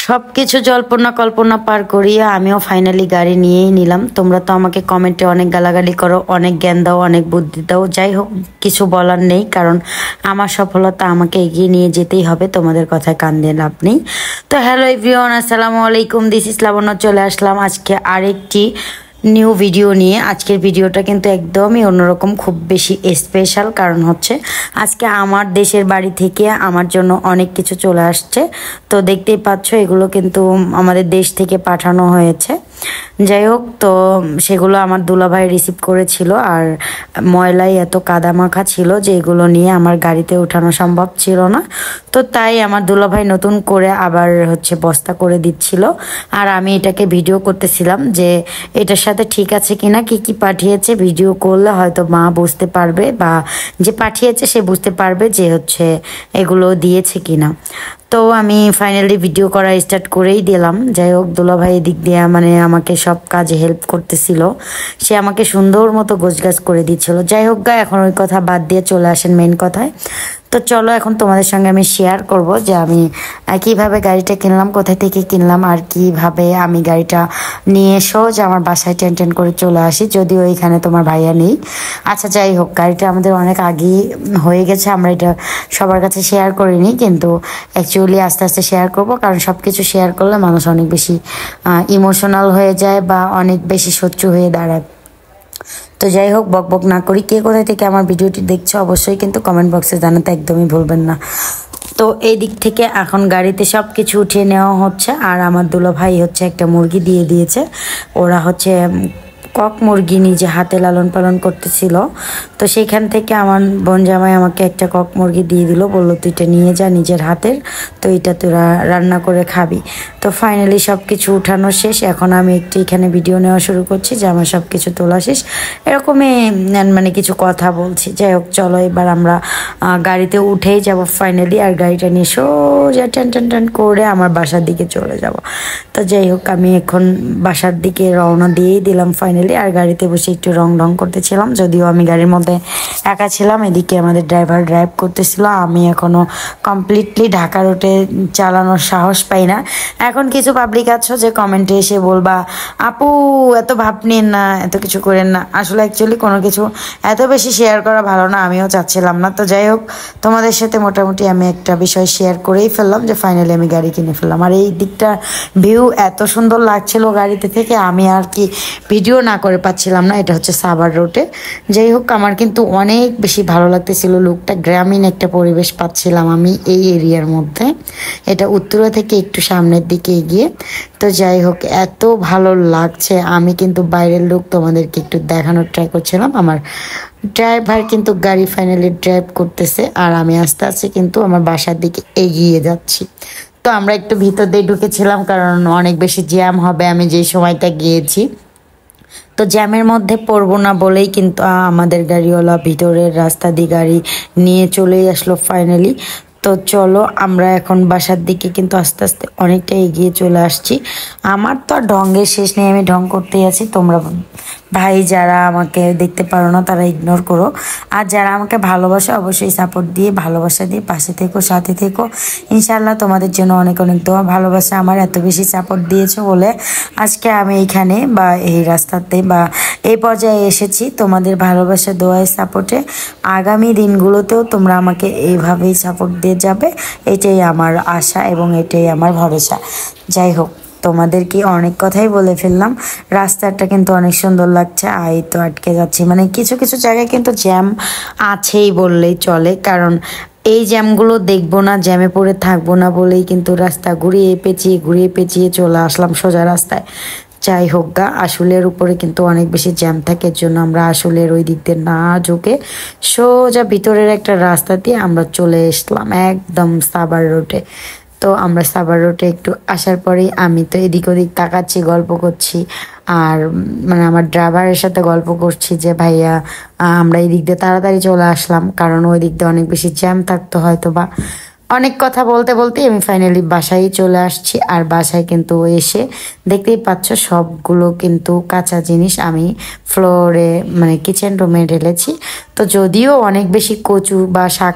সবকিছু জল্পনা কল্পনা পার করিয়ে আমিও ফাইনালি গাড়ি নিয়েই নিলাম। তোমরা তো আমাকে কমেন্টে অনেক গালাগালি করো, অনেক জ্ঞান দাও, অনেক বুদ্ধি দাও। যাই হোক, কিছু বলার নেই, কারণ আমার সফলতা আমাকে এগিয়ে নিয়ে যেতেই হবে, তোমাদের কথায় কান দিয়ে লাভ নেই। তো হ্যালো এভরিওয়ান, আসসালামু আলাইকুম, দিস ইজ লাবণ্য। চলে আসলাম আজকে আরেকটি নিউ ভিডিও নিয়ে। আজকের ভিডিওটা কিন্তু একদমই অন্যরকম, খুব বেশি স্পেশাল। কারণ হচ্ছে আজকে আমার দেশের বাড়ি থেকে আমার জন্য অনেক কিছু চলে আসছে। তো দেখতেই পাচ্ছ, এগুলো কিন্তু আমাদের দেশ থেকে পাঠানো হয়েছে। যাই হোক, তো সেগুলো আমার দুলাভাই রিসিভ করেছিল, আর ময়লায় এত কাদামাখা ছিল যে এগুলো নিয়ে আমার গাড়িতে ওঠানো সম্ভব ছিল না। তো তাই আমার দুলাভাই নতুন করে আবার বস্তা করে দিচ্ছিল, আর আমি এটাকে ভিডিও করতেছিলাম যে এটার সাথে ঠিক আছে কিনা, কি কি পাঠিয়েছে। ভিডিও করলে হয়তো মা বুঝতে পারবে, বা যে পাঠিয়েছে সে বুঝতে পারবে যে এগুলো দিয়েছে কিনা। তো আমি ফাইনালি ভিডিও করা স্টার্ট করেই দিলাম। যাই হোক, দুলাভাই এদিক দিয়ে আমাকে সব কাজে হেল্প করতেছিল। সে আমাকে সুন্দর মতো গোছগাছ করে দিচ্ছিল। যাই হোক গা, এখন ওই কথা বাদ দিয়ে চলে আসেন মেন কথায়। তো চলো, এখন তোমাদের সঙ্গে আমি শেয়ার করব যে আমি কিভাবে গাড়িটা কিনলাম, কোথায় থেকে কিনলাম, আর কিভাবে আমি গাড়িটা নিয়ে সোজ আমার বাসায় টেন করে চলে আসি, যদিও এখানে তোমার ভাইয়া নেই। আচ্ছা যাই হোক, গাড়িটা আমাদের অনেক আগেই হয়ে গেছে, আমরা এটা সবার কাছে শেয়ার করিনি, কিন্তু অ্যাকচুয়ালি আস্তে আস্তে শেয়ার করব, কারণ সব কিছু শেয়ার করলে মানুষ অনেক বেশি ইমোশনাল হয়ে যায় বা অনেক বেশি সহ্য হয়ে দাঁড়ায়। তো যাই হোক, বক বক না করি, কে কোথায় থেকে আমার ভিডিওটি দেখছো অবশ্যই কিন্তু কমেন্ট বক্সে জানাতে একদমই ভুলবেন না। তো এই দিক থেকে এখন গাড়িতে সব কিছু উঠিয়ে নেওয়া হচ্ছে, আর আমার দুলাভাই একটা মুরগি দিয়ে দিয়েছে। ওরা কক মুরগি নিজে হাতে লালন পালন করতেছিল। তো সেইখান থেকে আমার বোন জামাই আমাকে একটা কক মুরগি দিয়ে দিল, বললো তুই এটা নিয়ে যা নিজের হাতের, তো এটা তোরা রান্না করে খাবি। তো ফাইনালি সব কিছু উঠানো শেষ। এখন আমি একটু এখানে ভিডিও নেওয়া শুরু করছি যে আমার সব কিছু তোলা শেষ, এরকমই কিছু কথা বলছি। যাই হোক, চলো এবার আমরা গাড়িতে উঠেই যাব ফাইনালি, আর গাড়িটা নিয়ে সোজা টান করে আমার বাসার দিকে চলে যাব। তো যাই হোক, আমি এখন বাসার দিকে রওনা দিয়েই দিলাম ফাইনালি। আর গাড়িতে বসে একটু রং করতেছিলাম, যদিও আমি গাড়ির মধ্যে একা ছিলাম। এদিকে আমাদের ড্রাইভার ড্রাইভ করতেছিল। আমি এখনো কমপ্লিটলি ঢাকা রুটে চালানোর সাহস পাই না। এখন কিছু পাবলিক আছো যে কমেন্টে এসে বলবা, আপু এত ভাব নিন না, এত কিছু করেন না। আসলে অ্যাকচুয়ালি কোনো কিছু এত বেশি শেয়ার করা ভালো না, আমিও চাচ্ছিলাম না। তো যাই হোক, তোমাদের সাথে মোটামুটি আমি একটা বিষয় শেয়ার করেই ফেললাম যে ফাইনালি আমি গাড়ি কিনে ফেললাম। আর এই দিকটা ভিউ এত সুন্দর লাগছিল গাড়িতে থেকে, আমি আর কি ভিডিও না করে পাচ্ছিলাম না। এটা সাভার রোডে। যাই হোক, আমার কিন্তু অনেক বেশি ভালো লাগতেছিল লুকটা, গ্রামীণ একটা পরিবেশ পাচ্ছিলাম আমি এই এরিয়ার মধ্যে। এটা উত্তরা থেকে একটু সামনের দিকে এগিয়ে। তো যাই হোক, এত ভালো লাগছে। আমি কিন্তু বাইরের লুক তোমাদেরকে একটু দেখানোর ট্রাই করছিলাম। আমার ড্রাইভার কিন্তু গাড়ি ফাইনালি ড্রাইভ করতেছে, আর আমি আস্তে আস্তে কিন্তু আমার বাসার দিকে এগিয়ে যাচ্ছি। তো আমরা একটু ভিতর দিয়ে ঢুকেছিলাম, কারণ অনেক বেশি জ্যাম হবে আমি যে সময়টা গিয়েছি। তো জ্যামের মধ্যে পড়বো না বলেই কিন্তু আমাদের গাড়িওয়ালা ভিতরের রাস্তা দিয়ে গাড়ি নিয়ে চলেই আসলো ফাইনালি। তো চলো, আমরা এখন বাসার দিকে কিন্তু আস্তে আস্তে অনেকটা এগিয়ে চলে আসছি। আমার তো আর ঢঙ্গের শেষ নেই, আমি ঢং করতেই আছি। তোমরা ভাই যারা আমাকে দেখতে পারো না তারা ইগনোর করো, আর যারা আমাকে ভালোবাসো অবশ্যই সাপোর্ট দিয়ে, ভালোবাসা দিয়ে পাশে থেকো, সাথে থেকো। ইনশাল্লাহ তোমাদের জন্য অনেক অনেক দোয়া ভালোবাসা। আমার এত বেশি সাপোর্ট দিয়েছো বলে আজকে আমি এইখানে বা এই রাস্তাতে বা এই পর্যায়ে এসেছি। তোমাদের ভালোবাসা, দোয়ায়, সাপোর্টে আগামী দিনগুলোতেও তোমরা আমাকে এইভাবেই সাপোর্ট দিয়ে যাবে, এটাই আমার আশা এবং এটাই আমার ভরসা। যাই হোক, তোমাদেরকে অনেক কথাই বলে ফেললাম। রাস্তাটা কিন্তু অনেক সুন্দর লাগছে। তো আটকে যাচ্ছি, কিছু কিছু জায়গায় কিন্তু জ্যাম আছেই বললেই চলে, কারণ এই জ্যামগুলো দেখবো না, জ্যামে পড়ে থাকবো না বলেই কিন্তু রাস্তা ঘুরিয়ে পেঁচিয়ে চলে আসলাম সোজা রাস্তায়। যাই হোক গা, আসলের উপরে কিন্তু অনেক বেশি জ্যাম থাকে, এর জন্য আমরা আসলের ওই দিক দিয়ে না ঝুঁকে সোজা ভিতরের একটা রাস্তা দিয়ে আমরা চলে আসলাম একদম সাভার রোডে। তো আমরা সাভার রোডে একটু আসার পরেই আমি তো এদিক ওদিক তাকাচ্ছি, গল্প করছি, আর আমার ড্রাইভারের সাথে গল্প করছি যে ভাইয়া আমরা এই দিক দিয়ে তাড়াতাড়ি চলে আসলাম, কারণ ওই দিক দিয়ে অনেক বেশি জ্যাম থাকতো হয়তো বা। অনেক কথা বলতে বলতে আমি ফাইনালি বাসায় চলে আসছি। আর বাসায় কিন্তু এসে দেখতেই পাচ্ছ সবগুলো কিন্তু কাঁচা জিনিস আমি ফ্লোরে কিচেন রুমে ঢেলেছি। তো যদিও অনেক বেশি কচু বা শাক